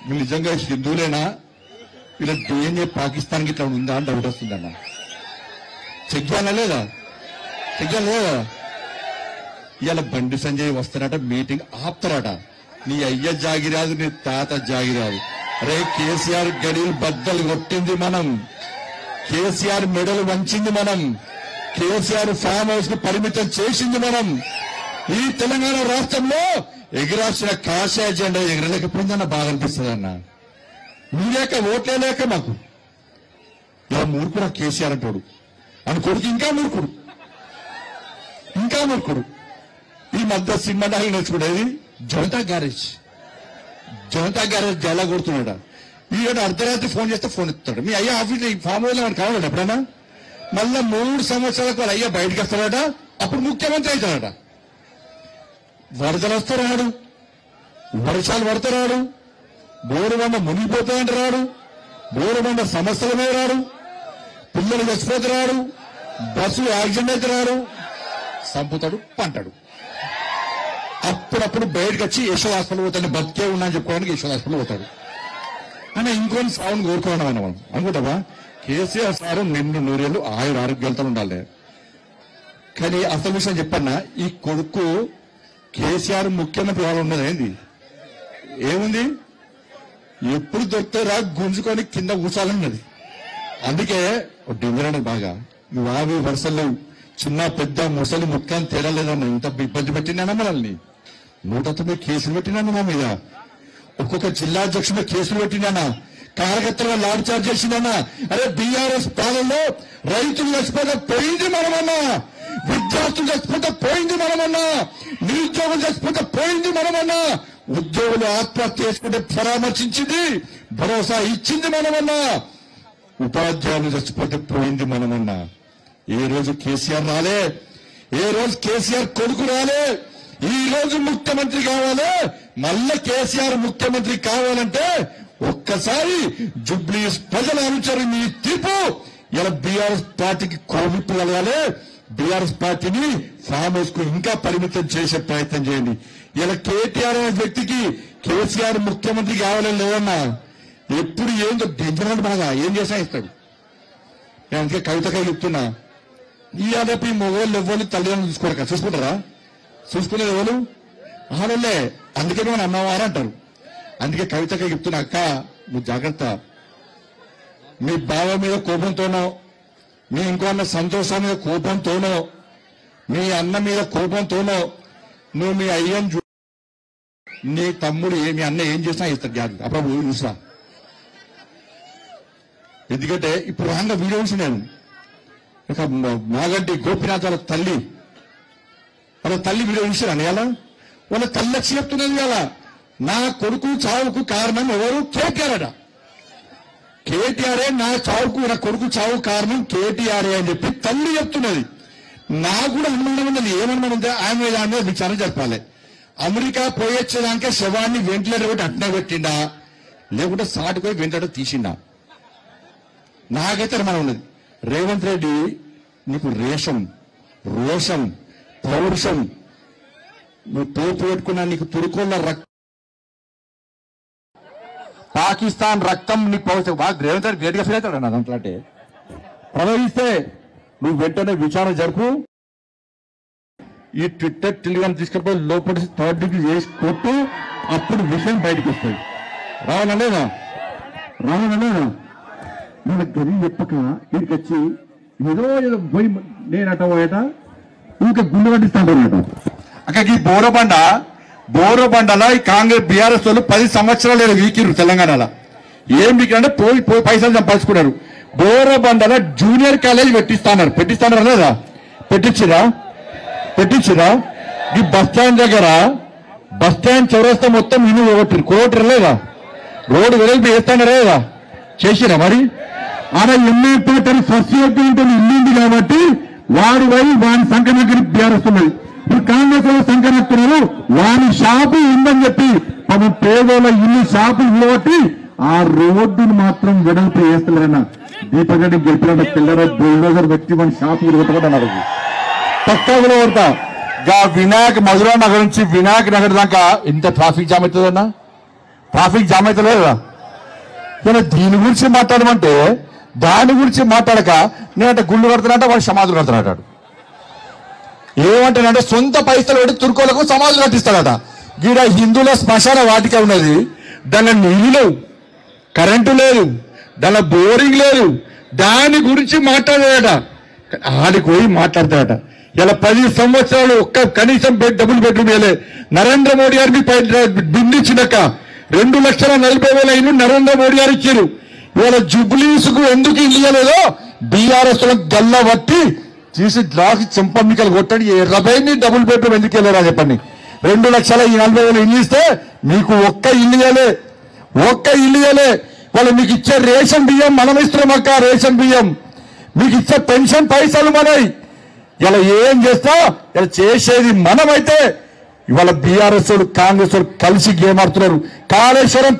వీళ్ళు నిజంగా హిందువులేనా వీళ్ళ డిఎన్ఏ పాకిస్తాన్కి ఇట్లా ఉందా అని డౌట్ వస్తుందన్న. చెక్ చేయాలా లేదా? చెక్ చేయాలి లేదా? ఇవాళ బండి సంజయ్ వస్తారట, మీటింగ్ ఆపుతారట. నీ అయ్య జాగిరాదు, నీ తాత జాగిరాదు. అరే కేసీఆర్ గడిలు బద్దలు కొట్టింది మనం, కేసీఆర్ మెడలు వంచింది మనం, కేసీఆర్ ఫామ్ హౌస్ కు పరిమితం చేసింది మనం. ఈ తెలంగాణ రాష్ట్రంలో ఎగిరాల్సిన కాషాయ జెండా ఎగరలేకపోయిందన్న బాగా అనిపిస్తుంది అన్న. నువ్వు లేక ఓట్లే లేక మాకు ఇలా మూర్ఖుడు కేసీఆర్ అంటాడు అని కొడుకు ఇంకా మూర్ఖుడు, ఇంకా మూర్ఖుడు. ఈ మధ్య సినిమా డాలు నేర్చుకునేది జనతా గ్యారేజ్ జలా కొడుతున్నాడు. ఈరోజు అర్ధరాత్రి ఫోన్ చేస్తే ఫోన్ ఎత్తుతాడు. మీ అయ్యా ఆఫీస్ ఫామ్ హౌస్ వాడు కావాలండి ఎప్పుడైనా. మళ్ళా 3 సంవత్సరాలకు వాళ్ళ అయ్యా బయటకు వస్తాడట, అప్పుడు ముఖ్యమంత్రి అవుతాడట. వరదలు వస్తే రాడు, వర్షాలు పడితే రాడు, బోరుబండ మునిగిపోతాయంటే రాడు, బోరుబండ సమస్యల మీద రాడు, పిల్లలు చచ్చిపోతే రాడు, బస్సు యాక్సిడెంట్ అయితే రాడు, సంపుతాడు, పంటాడు. అప్పుడప్పుడు బయటకు వచ్చి యశోద హాస్పిటల్ పోతాడు, బతికే ఉన్నా అని చెప్పుకోవడానికి యశోద హాస్పిటల్ పోతాడు. అని ఇంకొని సాగుని కోరుకోవడం మనం అనుకుంటావా? కేసీఆర్ సారు నిండు 100 ఏళ్ళు ఆరోగ్యాలతో ఉండాలి. కానీ అసలు విషయం చెప్పన్నా, ఈ కొడుకు కేసీఆర్ ముఖ్యమంత్రి ఎవరు ఉన్నది ఏంది? ఏముంది? ఎప్పుడు దొరికితే రా గుంజుకొని కింద కూర్చోాలన్నది. అందుకే డివిజన్ బాగా నువ్వు 50 వరుసలు చిన్న పెద్ద ముసలి ముఖ్యాన్ని తేడా లేదన్న. ఇంత ఇబ్బంది పెట్టినానా మనల్ని? 190 కేసులు పెట్టినాను మా మీద. ఒక్కొక్క జిల్లా అధ్యక్షుడు కేసులు పెట్టినానా, కార్యకర్తలుగా లాడ్ చార్జ్ చేసిందన్నా. అరే బీఆర్ఎస్ పాలనలో రైతులు చచ్చిపోతే పోయింది మనమన్నా, విద్యార్థులు చచ్చిపోతే పోయింది మనమన్నా, నిరుద్యోగులు చచ్చిపోతే పోయింది మనమన్నా, ఉద్యోగులు ఆత్మహత్య చేసుకుంటే పరామర్శించింది, భరోసా ఇచ్చింది మనమన్నా, ఉపాధ్యాయులు చచ్చిపోతే పోయింది మనమన్నా. ఏ రోజు కేసీఆర్ రాలే, ఏ రోజు కేసీఆర్ కొడుకు రాలే. ఈ రోజు ముఖ్యమంత్రి కావాలి, మళ్ళా కేసీఆర్ ముఖ్యమంత్రి కావాలంటే ఒక్కసారి జుబ్లీస్ ప్రజల అనుచరు మీ తీర్పు. ఇలా బీఆర్ఎస్ పార్టీకి కోవిప్పు కలగాలి, బీఆర్ఎస్ పార్టీని ఫామ్ హౌస్ కు ఇంకా పరిమితం చేసే ప్రయత్నం చేయండి. ఇలా కేటీఆర్ అనే వ్యక్తికి కేసీఆర్ ముఖ్యమంత్రి కావాలని లేదన్నా. ఎప్పుడు ఏందో డెంజర్ బాగా ఏం చేసా ఇస్తాడు. నేను అందుకే కవితగా చెప్తున్నా, ఈ ఆదపి మొగోళ్ళు ఎవ్వరు తల్లిదండ్రులు చూసుకోరు, చూసుకుంటారా? చూసుకునేది ఎవరు? ఆడలే. అందుకే మనం అన్నవారు అంటారు. అందుకే కవితగా చెప్తున్నా, అక్క నువ్వు జాగ్రత్త. మీ బావ మీద కోపంతోనో, మీ ఇంకో అన్న సంతోషం మీద కోపంతోనో, మీ అన్న మీద కోపంతోనో నువ్వు మీ అయ్యను నీ తమ్ముడు మీ అన్న ఏం చేసినా ఇస్తాడు జాగ్రత్త. అప్పుడు చూసా. ఎందుకంటే ఇప్పుడు రాగా వీడియో చూసి నేను ఇక మాగంటి గోపినాథ్ వాళ్ళ తల్లి వీడియో చూసాను. ఎలా వాళ్ళ తల్లి వచ్చి చెప్తున్నది కదా, నా కొడుకు చావుకు కారణం ఎవరు? కేటీఆర్ అట. కేటీఆర్ఏ నా చావుకు, నా కొడుకు చావు కారణం కేటీఆర్ఏ అని చెప్పి తల్లి చెప్తున్నది. నాకు కూడా అనుమానం ఉన్నది. ఏమనుమానం ఉంటే ఆయన మీద విచారణ జరపాలి. అమెరికా పోయొచ్చేదానికే శవాన్ని వెంటిలేటర్ పెట్టి అట్నే పెట్టిండా, లేకుంటే సాటుపోయి వెంటిలేటర్ తీసిండా? నాకైతే అనుమానం ఉన్నది. రేవంత్ రెడ్డి నీకు రేషం, రోషం, పౌరుషం, నువ్వు తోపు పెట్టుకున్నా నీకు తురుకోళ్ళ రక్తం, పాకిస్తాన్ రక్తం నీకు పౌరుషం. రేవంత్ రెడ్డి గ్రేట్ గా ఫీల్ అవుతాడు. దాంట్లో అంటే ప్రవహిస్తే నువ్వు వెంటనే విచారణ జరుపు. ఈ ట్విట్టర్ టెలిగ్రామ్ తీసుకెళ్ళిపోయి లోపలి 3rd డిగ్రీ చేసి కొట్టు, అప్పుడు విషయం బయటకు వస్తుంది. రావాలనేనా మన గది చెప్పక ఇక్కడికి వచ్చి ఏదో పోయి నేనట పోయేట ఇంకా గుండె పట్టిస్తాను. అక్కడికి బోరబండలో ఈ కాంగ్రెస్ బీఆర్ఎస్ వాళ్ళు 10 సంవత్సరాలు వీకిరు తెలంగాణలో. ఏం వీకిరంటే పోయి పైసలు సంపాదించుకున్నారు. బోరబండలో జూనియర్ కాలేజ్ పెట్టిస్తాన్నారు లేదా? పెట్టించిరా? ఈ బస్ స్టాండ్ దగ్గర, బస్ స్టాండ్ చౌరస్తా మొత్తం ఇల్లు కోటరు లేదా? రోడ్డు వెడల్పు వేస్తాను లేదా? చేసిరా? మరి ఆడ ఎమ్మెల్యేపేట ఫస్ట్ ఇయర్ ఇల్లుంది కాబట్టి వాడి వాని సంకనగిరి బీఆర్ఎస్తున్నది. ఇప్పుడు కాంగ్రెస్ లో సంకనెత్తున్నారు. వాని షాపు ఉందని చెప్పి తమ పేదోళ్ళ ఇల్లు షాపులు నిలబట్టి ఆ రోడ్డును మాత్రం వెడల్పు వేస్తలేరన్న. దీపక్ రెడ్డి గెలిపిన పిల్లల బుల్డోజర్ వ్యక్తి మన షాపు విడగొట్టమన్నారు. పక్కా విడగొడతా. వినాయక్ మధురా నగర్ నుంచి వినాయక్ నగర్ దాకా ఎంత ట్రాఫిక్ జామ్ అవుతుందన్నా? ట్రాఫిక్ జామ్ అయితే లేదా? ఇలా దీని గురించి మాట్లాడమంటే దాని గురించి మాట్లాడక నేనంటే గుళ్ళు కడుతున్నట్ట వాడు సమాధులు కడుతున్నట్టాడు. ఏమంటానంటే సొంత పైసలు పెట్టి తుర్కోలకు సమాధులు కట్టిస్తాడట. గీడ హిందువుల శ్మశాన వాటిక ఉన్నది, దానిలో నీళ్ళు లేవు, కరెంటు లేదు, దానిలో బోరింగ్ లేదు, దాని గురించి మాట్లాడాడట. ఆడికి పోయి మాట్లాడతాడట. ఇలా 10 సంవత్సరాలు ఒక్క కనీసం డబుల్ బెడ్రూమ్ వేయలే. నరేంద్ర మోడీ గారికి బిందించినాక 2,40,000 ఇల్లు నరేంద్ర మోడీ గారు ఇచ్చారు. ఇవాళ జుబ్లీస్ కు ఎందుకు ఇయ్యలేదో బీఆర్ఎస్ గల్ల పట్టి తీసి లాకి చెంపమ్మికలు కొట్టండి. 20 డబుల్ బెడ్రూమ్ ఎందుకు వెళ్ళారా చెప్పండి. 2,40,000 ఇల్లు ఇస్తే మీకు ఒక్క ఇల్లు ఇవ్వలే. వాళ్ళు మీకు ఇచ్చే రేషన్ బియ్యం మనం ఇస్తున్నాం అక్క. రేషన్ బియ్యం మీకు ఇచ్చే పెన్షన్ పైసలు మనవి. ఇలా ఏం చేస్తా ఇలా చేసేది మనమైతే ఇవాళ బీఆర్ఎస్ కాంగ్రెస్ కలిసి గేమ్ ఆడుతున్నారు. కాళేశ్వరం